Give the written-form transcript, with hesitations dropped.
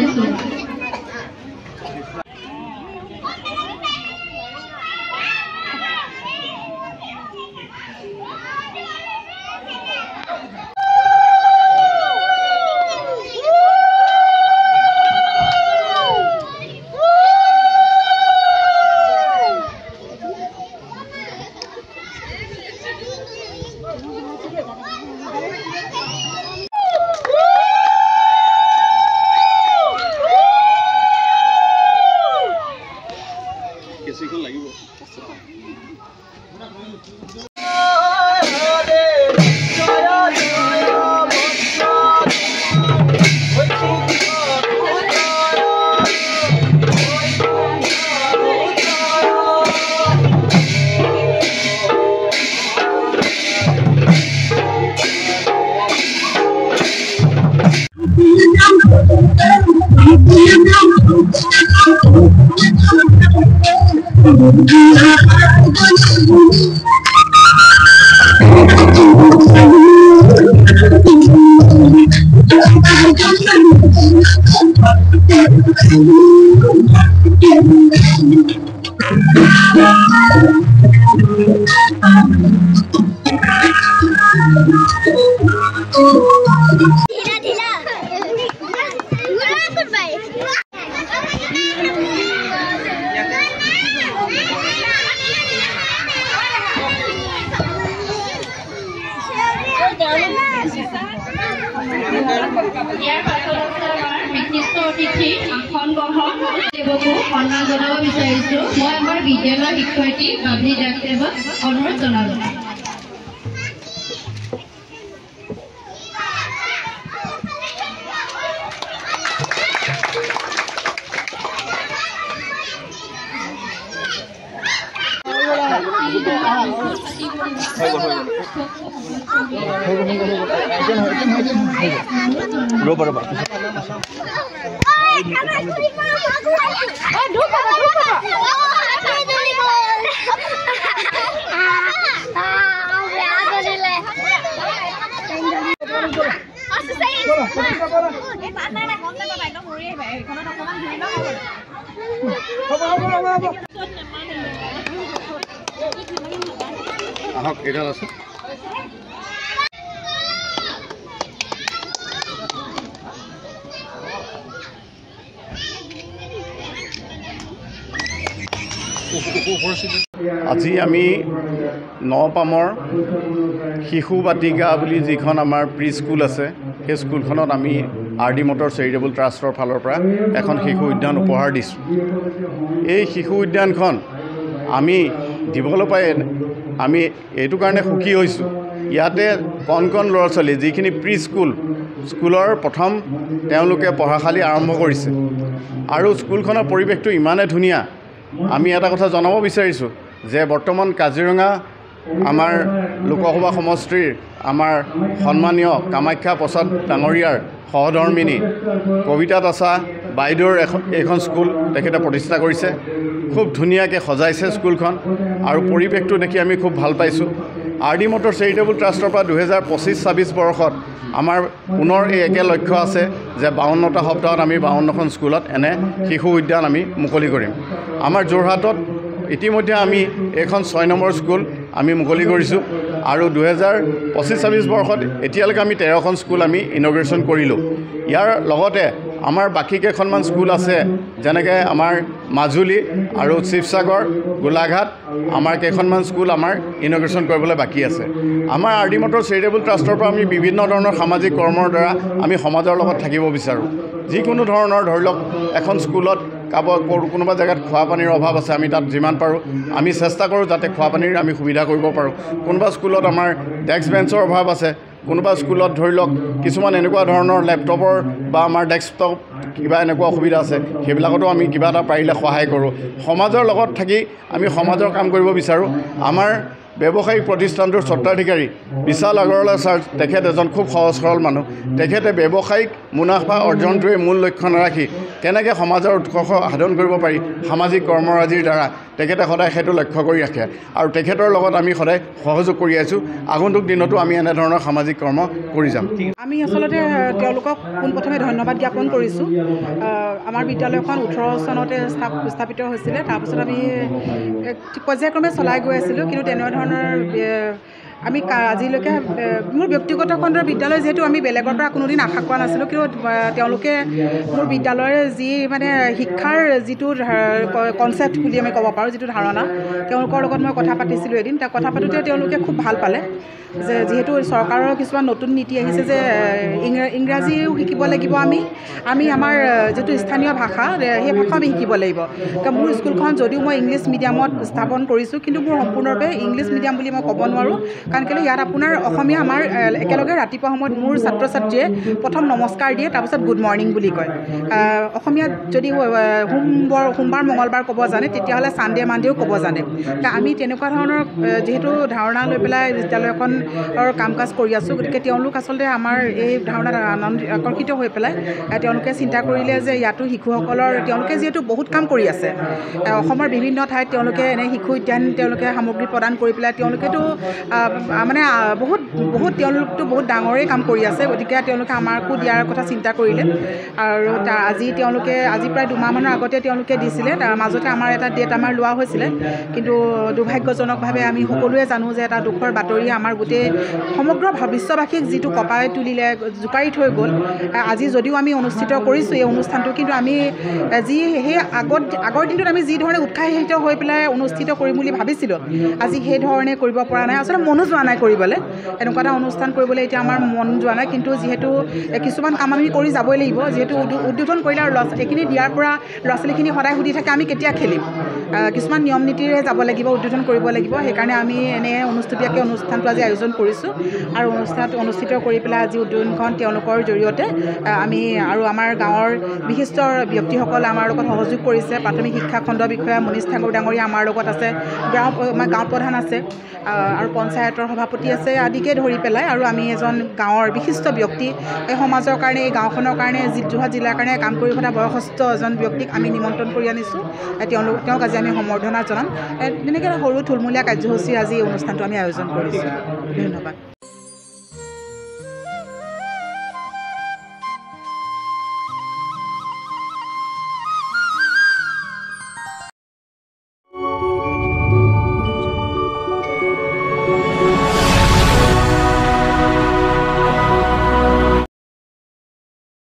জনাইছোঁ। বিশিষ্ট অতিথি আসন গ্ৰহণ দেৱকো সন্মান জনাব বিচাৰিছোঁ। মই আমাৰ বিদ্যালয়ৰ শিক্ষয়িত্ৰী বাবলি দাসদেৱক অনুৰোধ জনালোঁ। আজি আমি নপামৰ শিশু বাটিকা বুলি যিখন আমাৰ প্ৰি স্কুল আছে, সেই স্কুলখনত আমি RD মটৰ চেৰিটেবল ট্ৰাষ্টৰ ফালৰ পৰা এখন শিশু উদ্যান উপহাৰ দিছোঁ। এই শিশু উদ্যানখন আমি দিবলৈ পাই আমি এইটো কাৰণে সুখী হৈছোঁ। ইয়াতে কণ কণ ল'ৰা ছোৱালী যিখিনি প্ৰি স্কুলৰ প্ৰথম তেওঁলোকে পঢ়াশালী আৰম্ভ কৰিছে আৰু স্কুলখনৰ পৰিৱেশটো ইমানে ধুনীয়া। আমি এটা কথা জনাব বিচাৰিছোঁ যে বৰ্তমান কাজিৰঙা আমাৰ লোকসভা সমষ্টিৰ আমাৰ সন্মানীয় কামাখ্যা প্ৰসাদ ডাঙৰীয়াৰ সহধৰ্মিনী কবিতা দাসা বাইদেউৰ এইখন স্কুল তেখেতে প্ৰতিষ্ঠা কৰিছে। খুব ধুনীয়াকৈ সজাইছে স্কুলখন আৰু পৰিৱেশটো দেখি আমি খুব ভাল পাইছোঁ। RD মটৰ চেৰিটেবল ট্ৰাষ্টৰ পৰা 2025-26 বৰ্ষত আমাৰ পুনৰ এই একে লক্ষ্য আছে যে 52টা সপ্তাহত আমি 52খন স্কুলত এনে শিশু উদ্যান আমি মুকলি কৰিম। আমাৰ যোৰহাটত ইতিমধ্যে আমি এইখন 6 নম্বৰ স্কুল আমি মুকলি কৰিছোঁ আৰু 2025-26 বৰ্ষত এতিয়ালৈকে আমি 13খন স্কুল আমি ইনগ্ৰেশ্যন কৰিলোঁ। ইয়াৰ লগতে আমাৰ বাকী কেইখনমান স্কুল আছে, যেনেকৈ আমাৰ মাজুলী আৰু শিৱসাগৰ, গোলাঘাট আমাৰ কেইখনমান স্কুল আমাৰ ইনগ্ৰেশ্যন কৰিবলৈ বাকী আছে। আমাৰ RD মটৰ চেৰিটেবল ট্ৰাষ্টৰ পৰা আমি বিভিন্ন ধৰণৰ সামাজিক কৰ্মৰ দ্বাৰা আমি সমাজৰ লগত থাকিব বিচাৰোঁ। যিকোনো ধৰণৰ ধৰি লওক এখন স্কুলত কোনোবা জেগাত খোৱা পানীৰ অভাৱ আছে, আমি তাত যিমান পাৰোঁ আমি চেষ্টা কৰোঁ যাতে খোৱা পানীৰ আমি সুবিধা কৰিব পাৰোঁ। কোনোবা স্কুলত আমাৰ ডেস্ক বেঞ্চৰ অভাৱ আছে, কোনোবা স্কুলত ধৰি লওক কিছুমান এনেকুৱা ধৰণৰ লেপটপৰ বা আমাৰ ডেস্কটপ কিবা এনেকুৱা অসুবিধা আছে, সেইবিলাকতো আমি কিবা এটা পাৰিলে সহায় কৰোঁ। সমাজৰ লগত থাকি আমি সমাজৰ কাম কৰিব বিচাৰোঁ। আমাৰ ব্যৱসায়িক প্ৰতিষ্ঠানটোৰ স্বত্বাধিকাৰী বিশাল আগৰৱালা ছাৰ, তেখেত এজন খুব সহজ সৰল মানুহ। তেখেতে ব্যৱসায়িক মুনাফা অৰ্জনটোৱে মূল লক্ষ্য নাৰাখি কেনেকৈ সমাজৰ উৎকৰ্ষ সাধন কৰিব পাৰি সামাজিক কৰ্মৰাজিৰ দ্বাৰা তেখেতে সদায় সেইটো লক্ষ্য কৰি ৰাখে আৰু তেখেতৰ লগত আমি সদায় সহযোগ কৰি আছোঁ। আগন্তুক দিনতো আমি এনেধৰণৰ সামাজিক কৰ্ম কৰি যাম। আমি আচলতে তেওঁলোকক পোনপ্ৰথমে ধন্যবাদ জ্ঞাপন কৰিছোঁ। আমাৰ বিদ্যালয়খন 18 চনতে স্থাপিত হৈছিলে। তাৰপিছত আমি পৰ্যায়ক্ৰমে চলাই গৈ আছিলোঁ, কিন্তু তেনেধৰণৰ আমি আজিলৈকে মোৰ ব্যক্তিগত খণ্ডৰ বিদ্যালয় যিহেতু আমি বেলেগৰ পৰা কোনোদিন আশা কৰা নাছিলোঁ, কিন্তু তেওঁলোকে মোৰ বিদ্যালয়ৰ যি মানে শিক্ষাৰ যিটো কনচেপ্ট বুলি আমি ক'ব পাৰোঁ, যিটো ধাৰণা, তেওঁলোকৰ লগত মই কথা পাতিছিলোঁ এদিন। কথা পাতোঁতে তেওঁলোকে খুব ভাল পালে যে যিহেতু চৰকাৰৰ কিছুমান নতুন নীতি আহিছে যে ইংৰাজীও শিকিব লাগিব, আমি আমাৰ যিটো স্থানীয় ভাষা সেই ভাষা আমি শিকিব লাগিব। কাৰণ মোৰ স্কুলখন যদিও মই ইংলিছ মিডিয়ামত স্থাপন কৰিছোঁ, কিন্তু মোৰ সম্পূৰ্ণৰূপে ইংলিছ মিডিয়াম বুলি মই ক'ব নোৱাৰোঁ। কাৰণ কেলৈ ইয়াত আপোনাৰ অসমীয়া আমাৰ একেলগে ৰাতিপুৱা সময়ত মোৰ ছাত্ৰ ছাত্ৰীয়ে প্ৰথম নমস্কাৰ দিয়ে, তাৰপিছত গুড মৰ্ণিং বুলি কয়। অসমীয়াত যদি সোমবাৰ মঙলবাৰ ক'ব জানে, তেতিয়াহ'লে ছানডে মানডেও ক'ব জানে। আমি তেনেকুৱা ধৰণৰ যিহেতু ধাৰণা লৈ পেলাই বিদ্যালয়খনৰ কাম কাজ কৰি আছোঁ, গতিকে তেওঁলোক আচলতে আমাৰ এই ধাৰণাত আকৰ্ষিত হৈ পেলাই তেওঁলোকে চিন্তা কৰিলে যে ইয়াতো শিশুসকলৰ তেওঁলোকে যিহেতু বহুত কাম কৰি আছে, অসমৰ বিভিন্ন ঠাইত তেওঁলোকে এনে শিশু উদ্যান তেওঁলোকে সামগ্ৰী প্ৰদান কৰি পেলাই তেওঁলোকেতো মানে বহুত তেওঁলোকতো বহুত ডাঙৰেই কাম কৰি আছে। গতিকে তেওঁলোকে আমাকো দিয়াৰ কথা চিন্তা কৰিলে আৰু আজি প্ৰায় 2 মাহমানৰ আগতে তেওঁলোকে দিছিলে। তাৰ মাজতে আমাৰ এটা ডেট আমাৰ লোৱা হৈছিলে, কিন্তু দুৰ্ভাগ্যজনকভাৱে আমি সকলোৱে জানো যে এটা দুখৰ বাতৰি আমাৰ গোটেই সমগ্ৰ বিশ্ববাসীক যিটো কঁপাই তুলিলে, জোকাৰি থৈ গ'ল। আজি যদিও আমি অনুষ্ঠিত কৰিছোঁ এই অনুষ্ঠানটো, কিন্তু আমি সেই আগৰ দিনটোত আমি যি ধৰণে উৎসাহিত হৈ পেলাই অনুষ্ঠিত কৰিম বুলি ভাবিছিলোঁ, আজি সেই ধৰণে কৰিব পৰা নাই। আচলতে মনো যোৱা নাই কৰিবলৈ, এনেকুৱা এটা অনুষ্ঠান কৰিবলৈ এতিয়া আমাৰ মন যোৱা নাই। কিন্তু যিহেতু কিছুমান কাম আমি কৰি যাবই লাগিব, যিহেতু উদ্বোধন কৰিলে আৰু এইখিনি দিয়াৰ পৰা ল'ৰা ছোৱালীখিনি সদায় সুধি থাকে আমি কেতিয়া খেলিম। কিছুমান নিয়ম নীতিৰে যাব লাগিব, উদ্বোধন কৰিব লাগিব। সেইকাৰণে আমি এনে অনুষ্টুপীয়াকৈ অনুষ্ঠানটো আজি আয়োজন কৰিছোঁ আৰু অনুষ্ঠিত কৰি পেলাই আজি উদ্বোধনখন তেওঁলোকৰ জৰিয়তে আমি আৰু আমাৰ গাঁৱৰ বিশিষ্ট ব্যক্তিসকল আমাৰ লগত সহযোগ কৰিছে। প্ৰাথমিক শিক্ষা খণ্ড বিষয়া মনীষ ঠাকুৰ ডাঙৰীয়া আমাৰ লগত আছে, গাঁও প্ৰধান আছে আৰু পঞ্চায়তৰ সভাপতি আছে, আদিকে ধৰি পেলাই আৰু আমি এজন গাঁৱৰ বিশিষ্ট ব্যক্তি, এই সমাজৰ কাৰণে এই গাঁওখনৰ কাৰণে যোৰহাট জিলাৰ কাৰণে কাম কৰি থকা বয়সস্থ এজন ব্যক্তিক আমি নিমন্ত্ৰণ কৰি আনিছোঁ। তেওঁক আজি আমি সম্বৰ্ধনা জনাম। তেনেকৈ সৰু থুলমূলীয়া কাৰ্যসূচী আজি অনুষ্ঠানটো আমি আয়োজন কৰিছোঁ। ধন্যবাদ।